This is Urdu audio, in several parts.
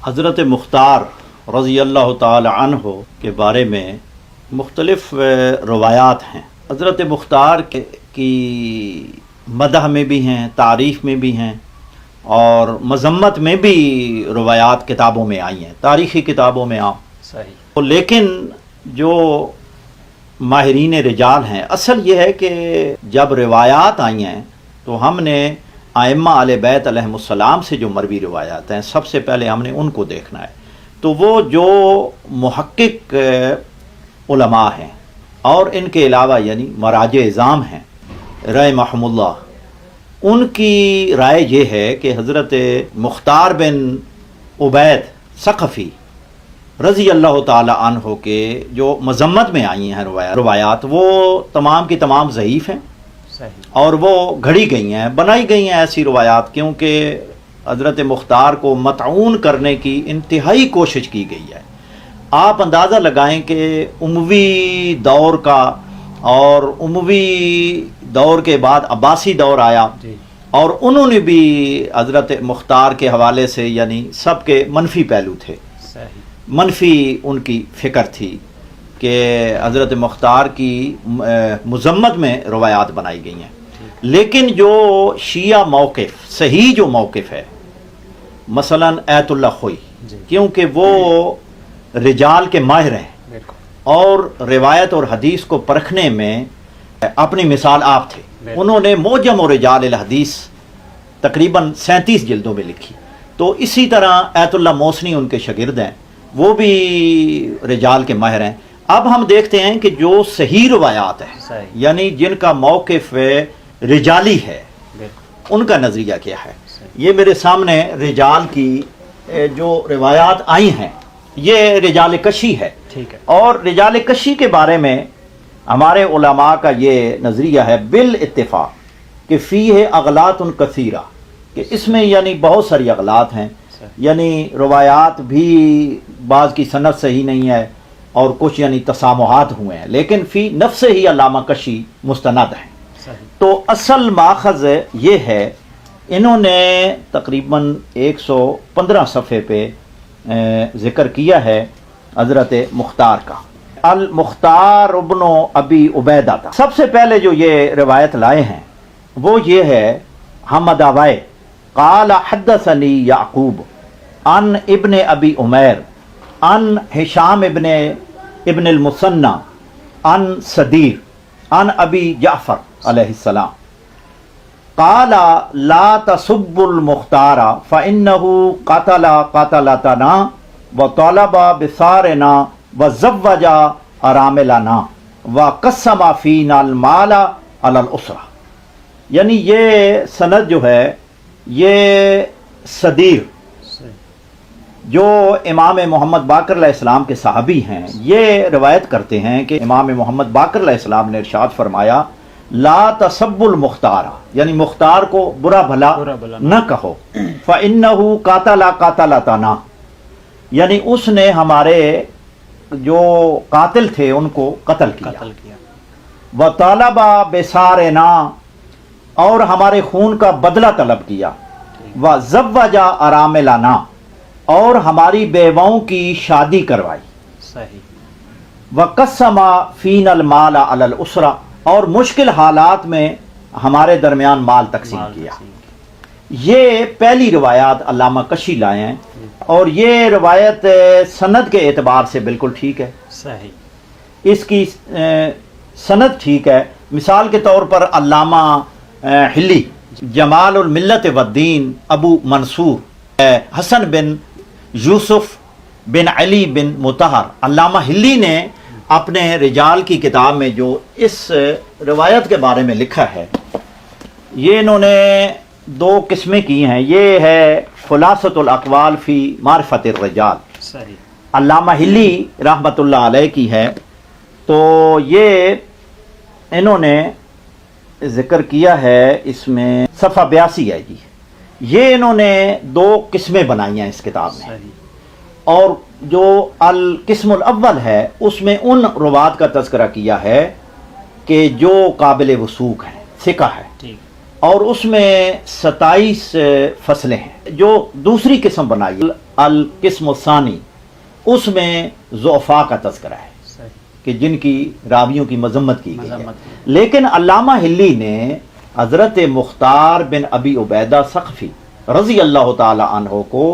حضرت مختار رضی اللہ تعالی عنہ کے بارے میں مختلف روایات ہیں۔ حضرت مختار کی مدح میں بھی ہیں، تعریف میں بھی ہیں، اور مذمت میں بھی روایات کتابوں میں آئی ہیں، تاریخی کتابوں میں صحیح۔ لیکن جو ماہرین رجال ہیں، اصل یہ ہے کہ جب روایات آئی ہیں تو ہم نے ائمہ اہل بیت علیہم السلام سے جو مروی روایات ہیں، سب سے پہلے ہم نے ان کو دیکھنا ہے۔ تو وہ جو محقق علماء ہیں اور ان کے علاوہ یعنی مراجع اعظام ہیں رحمہم اللہ، ان کی رائے یہ ہے کہ حضرت مختار بن عبید ثقفی رضی اللہ تعالی عنہ کے جو مذمت میں آئی ہیں روایات، وہ تمام کی تمام ضعیف ہیں اور وہ گھڑی گئی ہیں، بنائی گئی ہیں ایسی روایات، کیونکہ حضرت مختار کو مطعون کرنے کی انتہائی کوشش کی گئی ہے۔ آپ اندازہ لگائیں کہ اموی دور کا، اور اموی دور کے بعد عباسی دور آیا، اور انہوں نے بھی حضرت مختار کے حوالے سے یعنی سب کے منفی پہلو تھے، منفی ان کی فکر تھی کہ حضرت مختار کی مذمت میں روایات بنائی گئی ہیں۔ لیکن جو شیعہ موقف، صحیح جو موقف ہے، مثلا ایت اللہ خوئی، کیونکہ وہ رجال کے ماہر ہیں اور روایت اور حدیث کو پرکھنے میں اپنی مثال آپ تھے، انہوں نے معجم و رجال الحدیث تقریباً 37 جلدوں میں لکھی۔ تو اسی طرح ایت اللہ موسنی ان کے شاگرد ہیں، وہ بھی رجال کے ماہر ہیں۔ اب ہم دیکھتے ہیں کہ جو صحیح روایات ہیں یعنی جن کا موقف رجالی ہے، ان کا نظریہ کیا ہے۔ یہ میرے سامنے رجال کی جو روایات آئی ہیں، یہ رجال کشی ہے، اور رجال کشی کے بارے میں ہمارے علماء کا یہ نظریہ ہے بالاتفاق کہ فیہ اغلاط کثیرہ، کہ اس میں یعنی بہت ساری اغلاط ہیں، یعنی روایات بھی بعض کی سند صحیح نہیں ہے اور کچھ یعنی تسامحات ہوئے ہیں، لیکن فی نفس ہی علامہ کشی مستند ہیں۔ تو اصل ماخذ یہ ہے، انہوں نے تقریباً 115 صفحے پہ ذکر کیا ہے حضرت مختار کا، المختار ابن ابی عبیدہ تھا۔ سب سے پہلے جو یہ روایت لائے ہیں وہ یہ ہے، حمد آوائے قال حدثنی یعقوب عن ابن ابی عمیر عن ہشام ابن المثنى عن صدیر عن ابی جعفر علیہ السلام قال لا تسبوا المختار فإنه قتل قتلتنا وطلب بثارنا وزوج اراملنا وقسم فينا المال على الاسرة۔ یعنی یہ سند جو ہے، یہ صدیر جو امام محمد باقر علیہ السلام کے صحابی ہیں، یہ روایت کرتے ہیں کہ امام محمد باقر علیہ السلام نے ارشاد فرمایا، لا تسبوا المختار، یعنی مختار کو برا بھلا نہ کہو، فإنه قاتل قاتلتنا، یعنی اس نے ہمارے جو قاتل تھے ان کو قتل کیا، وطالب بثارنا، اور ہمارے خون کا بدلہ طلب کیا، وزوج اراملنا، اور ہماری بیواؤں کی شادی کروائی، وقسم فینا المال علی الاسرہ، اور مشکل حالات میں ہمارے درمیان مال تقسیم کیا۔ یہ پہلی روایات علامہ کشی لائے ہیں، اور یہ روایت سند کے اعتبار سے بالکل ٹھیک ہے، اس کی سند ٹھیک ہے۔ مثال کے طور پر علامہ حلی جمال الملت والدین ابو منصور حسن بن یوسف بن علی بن مطہر، علامہ حلی نے اپنے رجال کی کتاب میں جو اس روایت کے بارے میں لکھا ہے، یہ انہوں نے 2 قسمیں کی ہیں۔ یہ ہے خلاصۃ الاقوال فی معرفت الرجال، علامہ حلی رحمۃ اللہ علیہ کی ہے، تو یہ انہوں نے ذکر کیا ہے، اس میں صفحہ 82 ہے جی۔ یہ انہوں نے 2 قسمیں بنائی ہیں اس کتاب میں، اور جو القسم الاول ہے اس میں ان روات کا تذکرہ کیا ہے کہ جو قابل وثوق ہیں، ثقہ ہے، اور اس میں 27 فصلیں ہیں. جو دوسری قسم بنائی القسم الثانی، اس میں ضعفاء کا تذکرہ ہے کہ جن کی راویوں کی مذمت کی گئی ہے. لیکن علامہ ہلی نے حضرت مختار بن ابی عبیدہ ثقفی رضی اللہ تعالی عنہ کو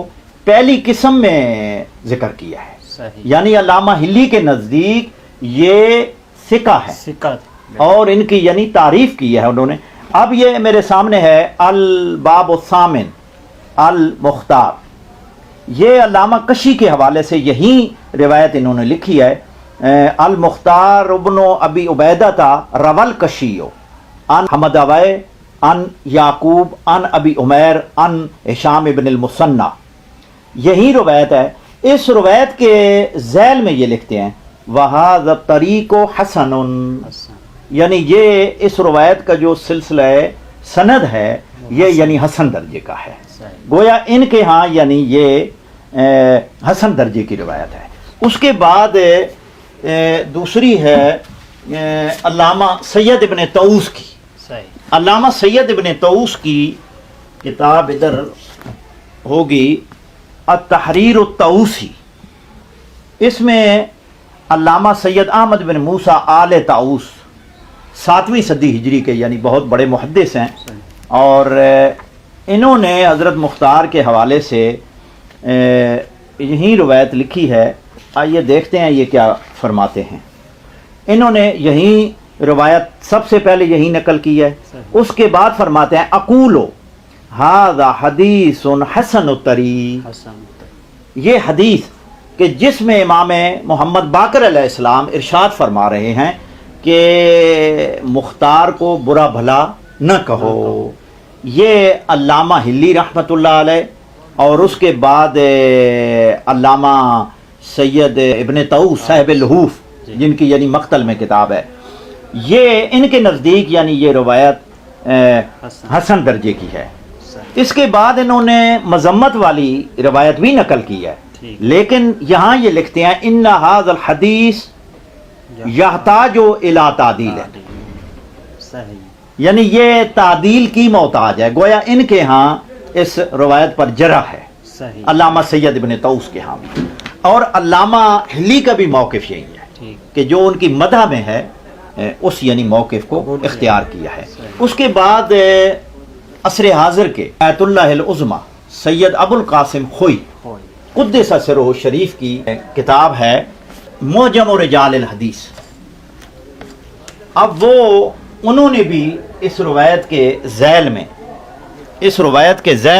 پہلی قسم میں ذکر کیا ہے. یعنی علامہ ہلی کے نزدیک یہ ثقہ ہے اور ان کی یعنی تعریف کی ہے انہوں نے. اب یہ میرے سامنے ہے الباب الثامن المختار. یہ علامہ کشی کے حوالے سے یہی روایت انہوں نے لکھی ہے. المختار ابن ابی عبیدہ تا رول کشیو ان حمد اوائے ان یعقوب ان ابی عمیر ان ہشام ابن المثنی. یہی روایت ہے. اس روایت کے ذیل میں یہ لکھتے ہیں وَهَذَا الطَّرِيقُ حَسَنٌ، یعنی یہ اس روایت کا جو سلسلہ سند ہے یہ یعنی حسن درجے کا ہے. گویا ان کے ہاں یعنی یہ حسن درجے کی روایت ہے. اس کے بعد دوسری ہے علامہ سید ابن طاؤس کی. علامہ سید ابن طاؤس کی کتاب ادھر ہوگی التحریر الطاؤسی. اس میں علامہ سید احمد بن موسیٰ آل طاؤس 7ویں صدی ہجری کے یعنی بہت بڑے محدث ہیں، اور انہوں نے حضرت مختار کے حوالے سے یہی روایت لکھی ہے. آئیے دیکھتے ہیں یہ کیا فرماتے ہیں. انہوں نے یہی روایت سب سے پہلے یہی نقل کی ہے. اس کے بعد فرماتے ہیں اقولو ھذا حدیث حسن الطریق، یہ حدیث کہ جس میں امام محمد باقر علیہ السلام ارشاد فرما رہے ہیں کہ مختار کو برا بھلا نہ کہو. یہ علامہ ہلی رحمۃ اللہ علیہ اور اس کے بعد علامہ سید ابن طاؤس صاحب الحوف جن کی یعنی مقتل میں کتاب ہے، یہ ان کے نزدیک یعنی یہ روایت حسن درجے کی ہے. اس کے بعد انہوں نے مذمت والی روایت بھی نقل کی ہے، لیکن یہاں یہ لکھتے ہیں ان ھذا الحدیث یحتاج الی تعدیل، یعنی یہ تعدیل کی محتاج ہے. گویا ان کے ہاں اس روایت پر جرح ہے، علامہ سید ابن طاؤس کے ہاں بھی. اور علامہ ہلی کا بھی موقف یہی ہے کہ جو ان کی مدح میں ہے اس یعنی موقف کو اختیار کیا ہے. اس کے بعد عصر حاضر کے آیت اللہ العظمی سید ابو القاسم خوئی قدس سرہ شریف کی کتاب ہے معجم رجال الحدیث. اب وہ انہوں نے بھی اس روایت کے ذیل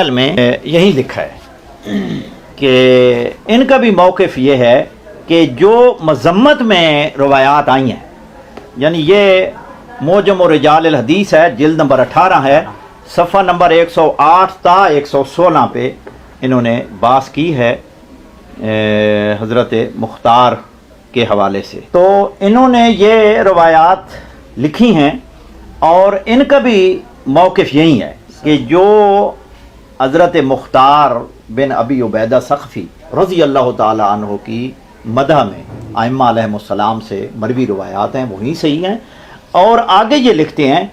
میں یہی لکھا ہے کہ ان کا بھی موقف یہ ہے کہ جو مذمت میں روایات آئی ہیں، یعنی یہ معجم رجال الحدیث ہے، جلد نمبر 18 ہے، صفحہ نمبر 108 تا 116 پہ انہوں نے بحث کی ہے حضرت مختار کے حوالے سے. تو انہوں نے یہ روایات لکھی ہیں اور ان کا بھی موقف یہی ہے کہ جو حضرت مختار بن ابی عبیدہ ثقفی رضی اللہ تعالی عنہ کی مدح میں ائمہ علیہم السلام سے مروی روایات ہیں وہی صحیح ہیں. اور آگے یہ لکھتے ہیں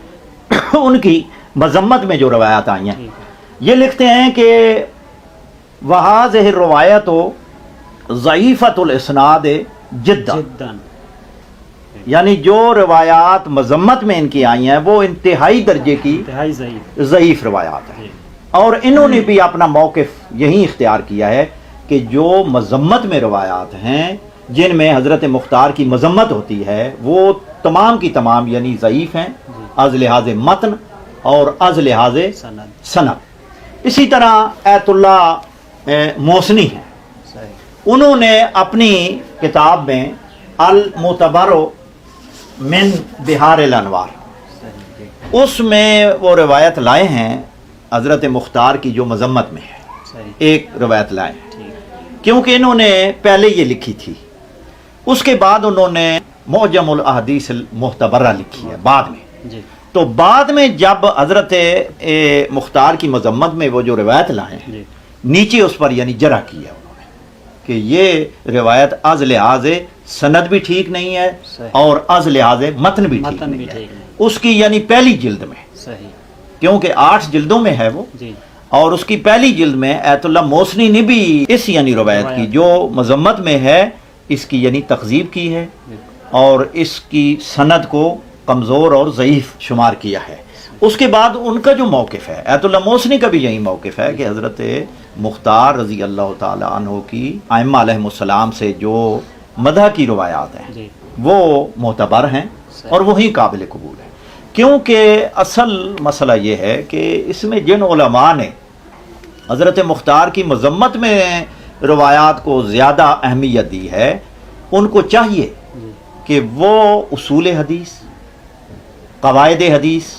ان کی مذمت میں جو روایات آئی ہیں، یہ لکھتے ہیں کہ وَهَذِهِ الرِّوَایَةُ ضَعِیفَةُ الْإِسْنَادِ جِدًّا، یعنی جو روایات مذمت میں ان کی آئی ہیں وہ انتہائی درجے کی ضعیف روایات ہیں. اور انہوں نے بھی اپنا موقف یہی اختیار کیا ہے کہ جو مذمت میں روایات ہیں جن میں حضرت مختار کی مذمت ہوتی ہے وہ تمام کی تمام یعنی ضعیف ہیں از لحاظ متن اور از لحاظ سند. اسی طرح ایت اللہ موسنی ہیں، انہوں نے اپنی کتاب میں المعتبر من بحار الانوار اس میں وہ روایت لائے ہیں حضرت مختار کی جو مذمت میں ہے. ایک روایت لائے ہیں کیونکہ انہوں نے پہلے یہ لکھی تھی. اس کے بعد انہوں نے معجم الاحادیث المعتبرہ لکھی ہے بعد میں. تو بعد میں جب حضرت مختار کی مذمت میں وہ جو روایت لائے ہیں نیچے اس پر یعنی جرح کی ہے انہوں نے کہ یہ روایت از لحاظ سند بھی ٹھیک نہیں ہے اور از لحاظ متن بھی ٹھیک نہیں ہے. اس کی یعنی پہلی جلد میں کیونکہ 8 جلدوں میں ہے وہ، جی اور اس کی پہلی جلد میں ایت اللہ موسنی نے بھی اس یعنی روایت کی جو مذمت میں ہے اس کی یعنی تکذیب کی ہے اور اس کی سند کو کمزور اور ضعیف شمار کیا ہے۔ اس کے بعد ان کا جو موقف ہے، ایت اللہ موسنی کا بھی یہی موقف ہے کہ حضرت مختار رضی اللہ تعالی عنہ کی ائمہ علیہم السلام سے جو مدح کی روایات ہیں جی وہ معتبر ہیں اور وہی قابل قبول ہیں، کیونکہ اصل مسئلہ یہ ہے کہ اس میں جن علماء نے حضرت مختار کی مذمت میں روایات کو زیادہ اہمیت دی ہے، ان کو چاہیے کہ وہ اصول حدیث، قواعد حدیث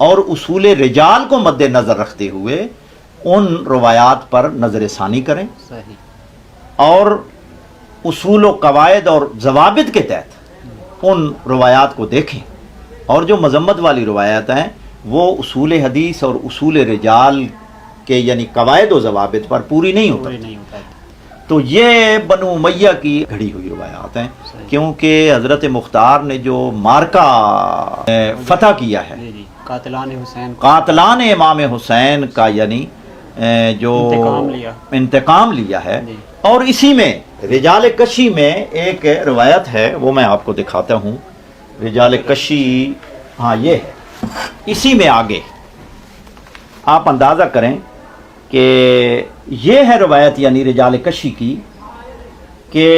اور اصول رجال کو مد نظر رکھتے ہوئے ان روایات پر نظر ثانی کریں صحیح، اور اصول و قواعد اور ضوابط کے تحت ان روایات کو دیکھیں، اور جو مذمت والی روایات ہیں وہ اصول حدیث اور اصول رجال کے یعنی قواعد و ضوابط پر پوری نہیں ہوتی۔ نہیں ہوتا ہے۔ تو یہ بنو امیہ کی گھڑی ہوئی روایات ہیں، کیونکہ حضرت مختار نے جو مارکہ فتح کیا ہے، جی جی، قاتلان حسین قاتلان امام حسین کا یعنی جو انتقام لیا ہے، جی۔ اور اسی میں رجال کشی میں ایک روایت ہے، وہ میں آپ کو دکھاتا ہوں۔ رجال کشی، ہاں یہ ہے، اسی میں آگے آپ اندازہ کریں کہ یہ ہے روایت یعنی رجال کشی کی کہ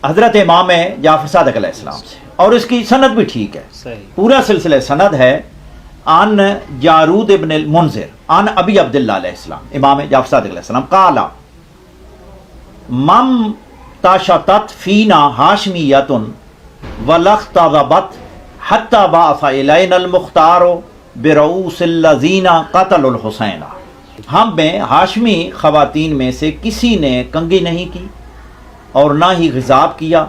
حضرت امام جعفر صادق علیہ السلام سے، اور اس کی سند بھی ٹھیک ہے، صحیح، پورا سلسلہ سند ہے عن جارود ابن المنذر عن ابی عبداللہ علیہ السلام، امام جعفر صادق علیہ السلام قال مم تاشتت فینا ہاشمیۃ ولختضبت حتی بعث الینا المختار برؤوس الذین قتلوا الحسین، ہم میں ہاشمی خواتین میں سے کسی نے کنگھی نہیں کی اور نہ ہی غضاب کیا،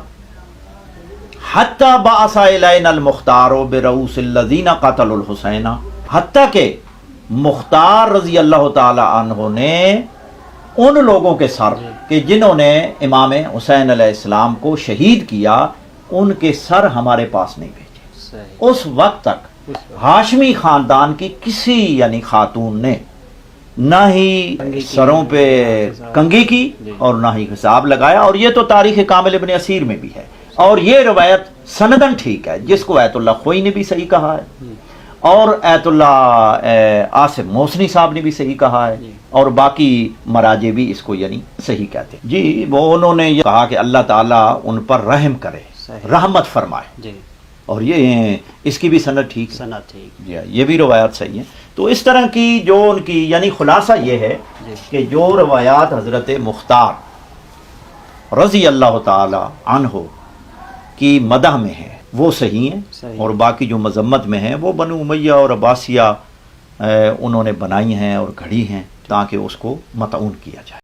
حتی بعث الینا المختار برؤوس الذین قتلوا الحسین، حتیٰ کہ مختار رضی اللہ تعالی عنہ نے ان لوگوں کے سر کہ جنہوں نے امام حسین علیہ السلام کو شہید کیا، ان کے سر ہمارے پاس نہیں بھیجے۔ صحیح، اس وقت تک ہاشمی خاندان کی کسی یعنی خاتون نے نہ ہی سروں پہ کنگھی کی اور نہ ہی حساب لگایا، اور یہ تو تاریخ کامل ابن اسیر میں بھی ہے، اور یہ روایت سندن ٹھیک ہے، جس کو ایت اللہ خوئی نے بھی صحیح کہا ہے اور ایت اللہ آصف موسنی صاحب نے بھی صحیح کہا ہے، اور باقی مراجع بھی اس کو یعنی صحیح کہتے ہیں۔ جی، وہ انہوں نے یہ کہا کہ اللہ تعالیٰ ان پر رحم کرے، رحمت فرمائے، جی، اور یہ اس کی بھی سند ٹھیک ہے، سند ٹھیک، جی، یہ بھی روایات صحیح ہیں۔ تو اس طرح کی جو ان کی یعنی خلاصہ یہ ہے کہ جو روایات حضرت مختار رضی اللہ تعالی عنہ کی مدح میں ہیں وہ صحیح ہیں، اور باقی جو مذمت میں ہیں وہ بنو امیہ اور عباسیہ انہوں نے بنائی ہیں اور گھڑی ہیں تاکہ اس کو مطعون کیا جائے۔